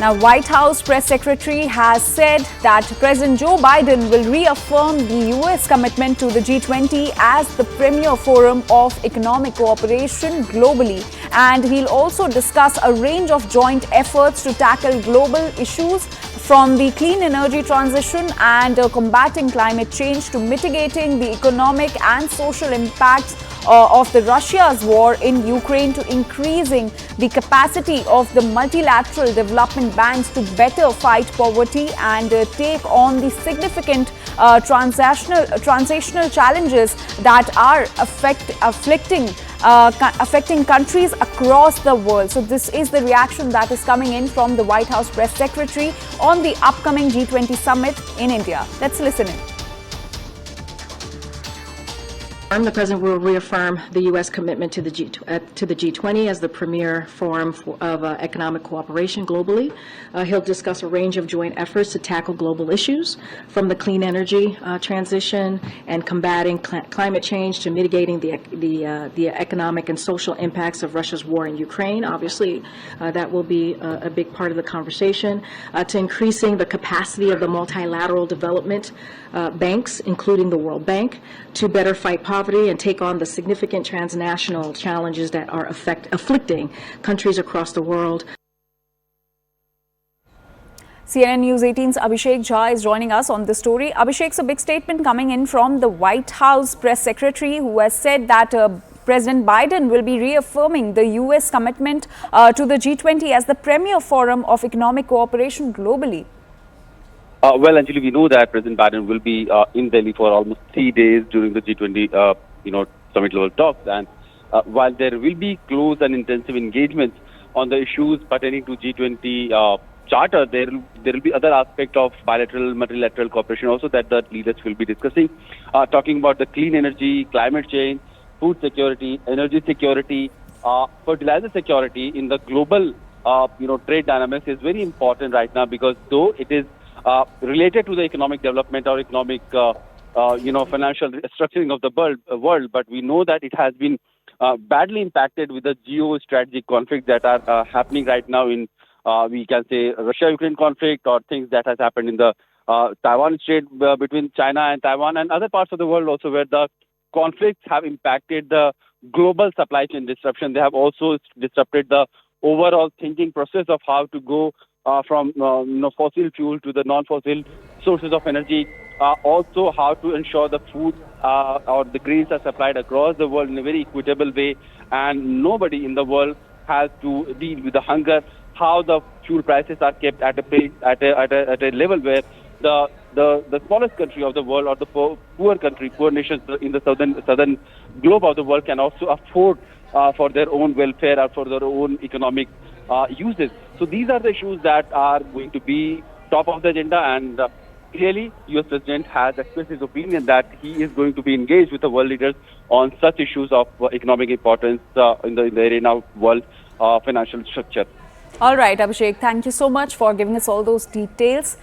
Now, White House press secretary has said that President Joe Biden will reaffirm the US commitment to the G20 as the premier forum of economic cooperation globally. And he'll also discuss a range of joint efforts to tackle global issues from the clean energy transition and combating climate change to mitigating the economic and social impacts of the Russia's war in Ukraine to increasing the capacity of the multilateral development banks to better fight poverty and take on the significant transitional challenges that are affecting countries across the world. So this is the reaction that is coming in from the White House press secretary on the upcoming G20 summit in India. Let's listen in. The President will reaffirm the U.S. commitment to the G20 as the premier forum of economic cooperation globally. He'll discuss a range of joint efforts to tackle global issues, from the clean energy transition and combating climate change to mitigating the economic and social impacts of Russia's war in Ukraine. Obviously, that will be a big part of the conversation, to increasing the capacity of the multilateral development banks, including the World Bank, to better fight poverty and take on the significant transnational challenges that are afflicting countries across the world. CNN News 18's Abhishek Jha is joining us on this story. Abhishek's a big statement coming in from the White House press secretary, who has said that President Biden will be reaffirming the U.S. commitment to the G20 as the premier forum of economic cooperation globally. Well, Anjali, we know that President Biden will be in Delhi for almost 3 days during the G20, summit level talks. And while there will be close and intensive engagements on the issues pertaining to G20 charter, there will be other aspects of bilateral, multilateral cooperation also that the leaders will be discussing, talking about the clean energy, climate change, food security, energy security, fertilizer security in the global, trade dynamics is very important right now, because though it is related to the economic development or economic, financial structuring of the world, but we know that it has been badly impacted with the geostrategic conflicts that are happening right now in, we can say, Russia-Ukraine conflict, or things that has happened in the Taiwan Strait between China and Taiwan and other parts of the world also, where the conflicts have impacted the global supply chain disruption. They have also disrupted the overall thinking process of how to go from fossil fuel to the non-fossil sources of energy. Also, how to ensure the food or the grains are supplied across the world in a very equitable way, and nobody in the world has to deal with the hunger. How the fuel prices are kept at a level where the smallest country of the world, or the poor nations in the southern globe of the world, can also afford for their own welfare or for their own economic uses. So these are the issues that are going to be top of the agenda, and clearly US President has expressed his opinion that he is going to be engaged with the world leaders on such issues of economic importance in the arena of world financial structure. All right, Abhishek, thank you so much for giving us all those details.